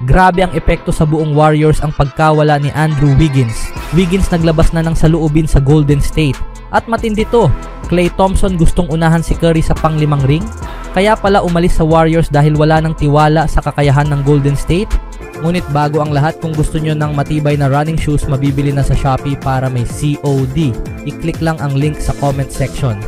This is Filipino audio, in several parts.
Grabe ang epekto sa buong Warriors ang pagkawala ni Andrew Wiggins. Wiggins naglabas na ng saloobin sa Golden State. At matindi to, Klay Thompson gustong unahan si Curry sa pang-5 ring? Kaya pala umalis sa Warriors dahil wala ng tiwala sa kakayahan ng Golden State? Ngunit bago ang lahat, kung gusto nyo ng matibay na running shoes, mabibili na sa Shopee para may COD. I-click lang ang link sa comment section.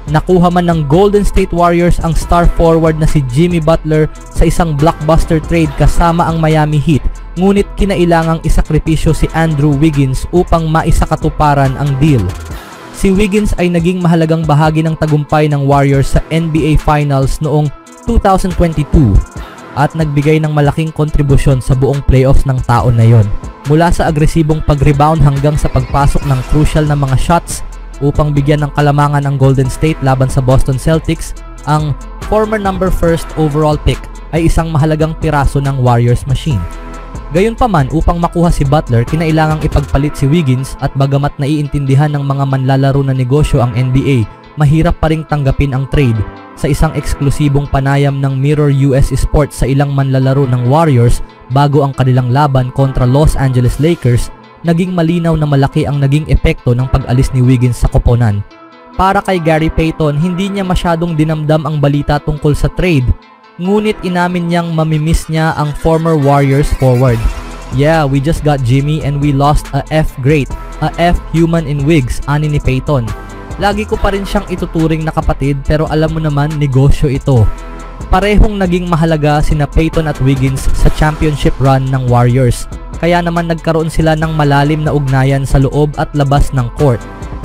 Nakuha man ng Golden State Warriors ang star forward na si Jimmy Butler sa isang blockbuster trade kasama ang Miami Heat, ngunit kinailangang isakripisyo si Andrew Wiggins upang maisakatuparan ang deal. Si Wiggins ay naging mahalagang bahagi ng tagumpay ng Warriors sa NBA Finals noong 2022 at nagbigay ng malaking kontribusyon sa buong playoffs ng taon na yon. Mula sa agresibong pag-rebound hanggang sa pagpasok ng crucial na mga shots upang bigyan ng kalamangan ang Golden State laban sa Boston Celtics, ang former number 1st overall pick ay isang mahalagang piraso ng Warriors machine. Gayunpaman, upang makuha si Butler, kinailangang ipagpalit si Wiggins at bagamat naiintindihan ng mga manlalaro na negosyo ang NBA, mahirap pa ring tanggapin ang trade. Sa isang eksklusibong panayam ng Mirror US Sports sa ilang manlalaro ng Warriors bago ang kanilang laban kontra Los Angeles Lakers, naging malinaw na malaki ang naging epekto ng pag-alis ni Wiggins sa koponan. Para kay Gary Payton, hindi niya masyadong dinamdam ang balita tungkol sa trade, ngunit inamin niyang mamimiss niya ang former Warriors forward. Yeah, we just got Jimmy and we lost a F great, a F human in Wiggs, ani ni Payton. Lagi ko pa rin siyang ituturing na kapatid pero alam mo naman, negosyo ito. Parehong naging mahalaga sina Payton at Wiggins sa championship run ng Warriors. Kaya naman nagkaroon sila ng malalim na ugnayan sa loob at labas ng court.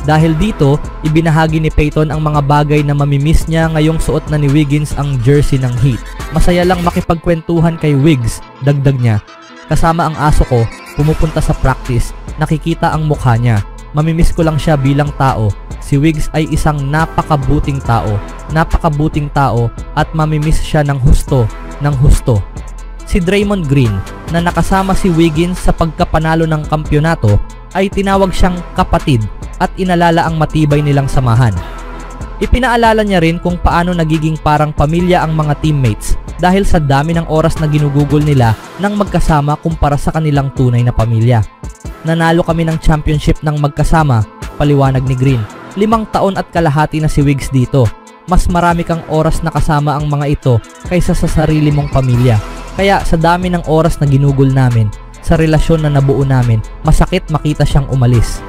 Dahil dito, ibinahagi ni Payton ang mga bagay na mamimiss niya ngayong suot na ni Wiggins ang jersey ng Heat. Masaya lang makipagkwentuhan kay Wiggs, dagdag niya. Kasama ang aso ko, pumupunta sa practice, nakikita ang mukha niya. Mamimiss ko lang siya bilang tao. Si Wiggs ay isang napakabuting tao at mamimiss siya ng husto. Si Draymond Green, na nakasama si Wiggins sa pagkapanalo ng kampyonato, ay tinawag siyang kapatid at inalala ang matibay nilang samahan. Ipinaalala niya rin kung paano nagiging parang pamilya ang mga teammates dahil sa dami ng oras na ginugugol nila nang magkasama kumpara sa kanilang tunay na pamilya. Nanalo kami ng championship ng magkasama, paliwanag ni Green. 5 taon at kalahati na si Wiggs dito. Mas marami kang oras na kasama ang mga ito kaysa sa sarili mong pamilya. Kaya sa dami ng oras na ginugol namin, sa relasyon na nabuo namin, masakit makita siyang umalis.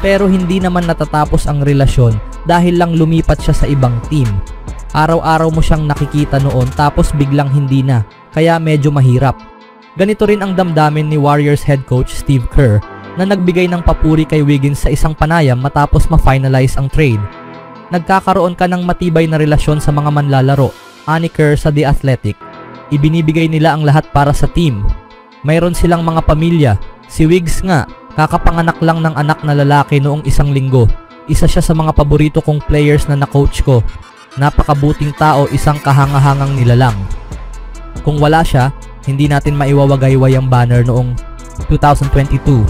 Pero hindi naman natatapos ang relasyon dahil lang lumipat siya sa ibang team. Araw-araw mo siyang nakikita noon tapos biglang hindi na, kaya medyo mahirap. Ganito rin ang damdamin ni Warriors head coach Steve Kerr na nagbigay ng papuri kay Wiggins sa isang panayam matapos ma-finalize ang trade. Nagkakaroon ka ng matibay na relasyon sa mga manlalaro, ani Kerr sa The Athletic. Ibinibigay nila ang lahat para sa team. Mayroon silang mga pamilya. Si Wiggs nga, kakapanganak lang ng anak na lalaki noong 1 linggo. Isa siya sa mga paborito kong players na na-coach ko. Napakabuting tao, isang kahangahangang nilalang. Kung wala siya, hindi natin maiwawagayway ang banner noong 2022.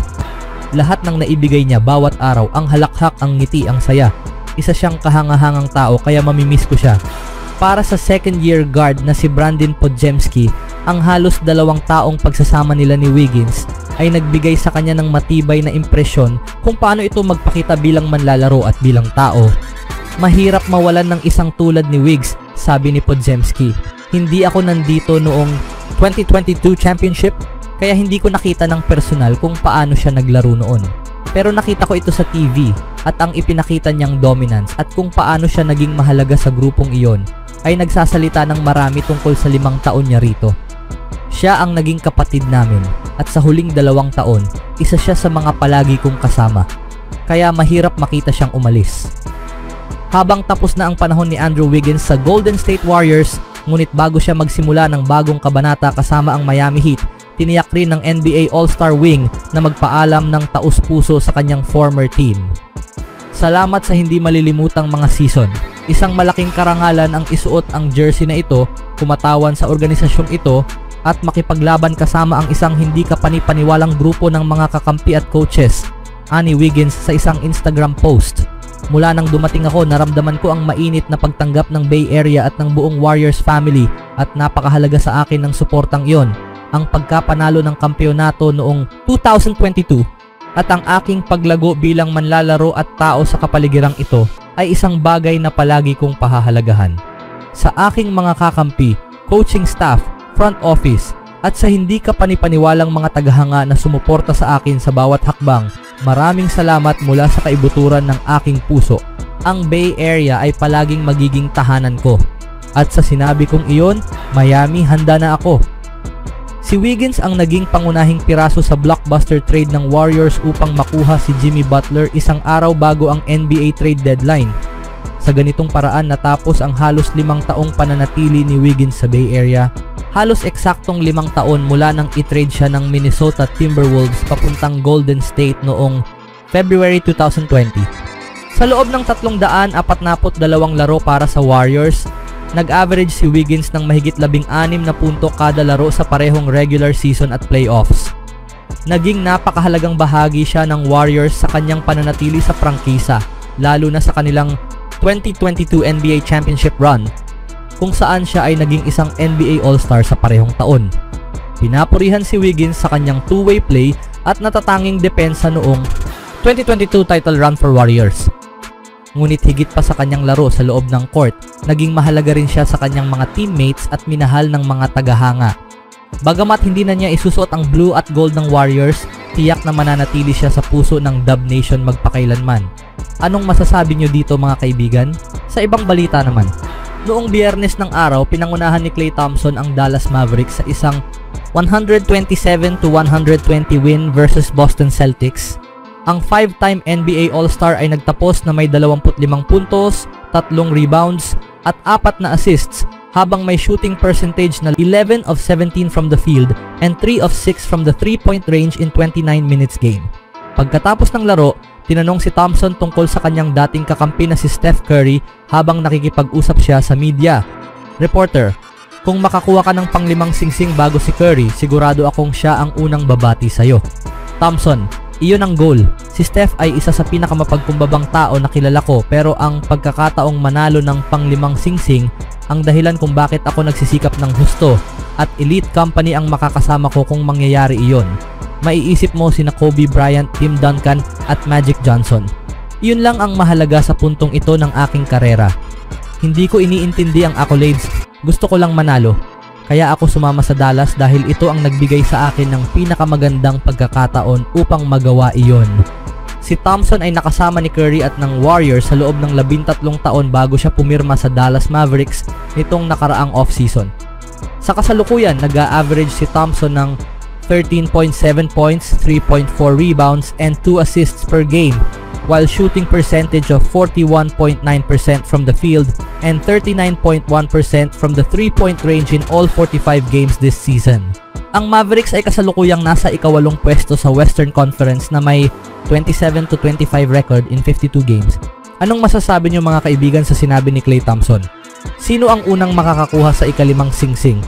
Lahat ng naibigay niya bawat araw, ang halakhak, ang ngiti, ang saya. Isa siyang kahangahangang tao kaya mamimiss ko siya. Para sa second year guard na si Brandon Podziemski, ang halos 2 taong pagsasama nila ni Wiggins ay nagbigay sa kanya ng matibay na impresyon kung paano ito magpakita bilang manlalaro at bilang tao. Mahirap mawalan ng isang tulad ni Wiggs, sabi ni Podziemski. Hindi ako nandito noong 2022 championship, kaya hindi ko nakita ng personal kung paano siya naglaro noon. Pero nakita ko ito sa TV at ang ipinakita niyang dominance at kung paano siya naging mahalaga sa grupong iyon ay nagsasalita ng marami tungkol sa 5 taon niya rito. Siya ang naging kapatid namin at sa huling 2 taon, isa siya sa mga palagi kong kasama. Kaya mahirap makita siyang umalis. Habang tapos na ang panahon ni Andrew Wiggins sa Golden State Warriors, ngunit bago siya magsimula ng bagong kabanata kasama ang Miami Heat, tiniyak rin ng NBA All-Star Wing na magpaalam ng taus-puso sa kanyang former team. Salamat sa hindi malilimutang mga season. Isang malaking karangalan ang isuot ang jersey na ito, kumatawan sa organisasyong ito, at makipaglaban kasama ang isang hindi kapani-paniwalang grupo ng mga kakampi at coaches, ani Wiggins sa isang Instagram post. Mula nang dumating ako, naramdaman ko ang mainit na pagtanggap ng Bay Area at ng buong Warriors family at napakahalaga sa akin ng suportang iyon. ang pagkapanalo ng kampyonato noong 2022 at ang aking paglago bilang manlalaro at tao sa kapaligirang ito ay isang bagay na palagi kong pahahalagahan. Sa aking mga kakampi, coaching staff, front office, at sa hindi kapanipaniwalang mga tagahanga na sumuporta sa akin sa bawat hakbang, maraming salamat mula sa kaibuturan ng aking puso. Ang Bay Area ay palaging magiging tahanan ko. At sa sinabi kong iyon, Miami, handa na ako. Si Wiggins ang naging pangunahing piraso sa blockbuster trade ng Warriors upang makuha si Jimmy Butler isang araw bago ang NBA trade deadline. Sa ganitong paraan natapos ang halos 5 taong pananatili ni Wiggins sa Bay Area, halos eksaktong 5 taon mula nang i-trade siya ng Minnesota Timberwolves papuntang Golden State noong February 2020. Sa loob ng 342 laro para sa Warriors, nag-average si Wiggins ng mahigit 16 na punto kada laro sa parehong regular season at playoffs. Naging napakahalagang bahagi siya ng Warriors sa kanyang pananatili sa prangkisa, lalo na sa kanilang 2022 NBA Championship run, kung saan siya ay naging isang NBA All-Star sa parehong taon. Pinapurihan si Wiggins sa kanyang two-way play at natatanging depensa noong 2022 title run for Warriors. Ngunit higit pa sa kanyang laro sa loob ng court, naging mahalaga rin siya sa kanyang mga teammates at minahal ng mga tagahanga. Bagamat hindi na niya isusuot ang blue at gold ng Warriors, tiyak na mananatili siya sa puso ng Dub Nation magpakailanman. Anong masasabi nyo dito mga kaibigan? Sa ibang balita naman, noong Biyernes ng araw, pinangunahan ni Klay Thompson ang Dallas Mavericks sa isang 127-120 win versus Boston Celtics. Ang 5-time NBA All-Star ay nagtapos na may 25 puntos, 3 rebounds, at 4 na assists habang may shooting percentage na 11 of 17 from the field and 3 of 6 from the 3-point range in 29 minutes game. Pagkatapos ng laro, tinanong si Thompson tungkol sa kanyang dating kakampi na si Steph Curry habang nakikipag-usap siya sa media. Reporter, kung makakuha ka ng pang-5 singsing bago si Curry, sigurado akong siya ang unang babati sa'yo. Thompson, iyon ang goal. Si Steph ay isa sa pinakamapagkumbabang tao na kilala ko, pero ang pagkakataong manalo ng pang-5 singsing ang dahilan kung bakit ako nagsisikap ng husto at elite company ang makakasama ko kung mangyayari iyon. Maiisip mo sina Kobe Bryant, Tim Duncan at Magic Johnson. Yun lang ang mahalaga sa puntong ito ng aking karera. Hindi ko iniintindi ang accolades, gusto ko lang manalo. Kaya ako sumama sa Dallas dahil ito ang nagbigay sa akin ng pinakamagandang pagkakataon upang magawa iyon. Si Thompson ay nakasama ni Curry at ng Warriors sa loob ng 13 taon bago siya pumirma sa Dallas Mavericks nitong nakaraang off-season. Sa kasalukuyan, nag-a-average si Thompson ng 13.7 points, 3.4 rebounds, and 2 assists per game, while shooting percentage of 41.9% from the field and 39.1% from the 3-point range in all 45 games this season. Ang Mavericks ay kasalukuyang nasa ika-8 pwesto sa Western Conference na may 27-25 record in 52 games. Anong masasabi niyo mga kaibigan sa sinabi ni Klay Thompson? Sino ang unang makakakuha sa ika-5 singsing?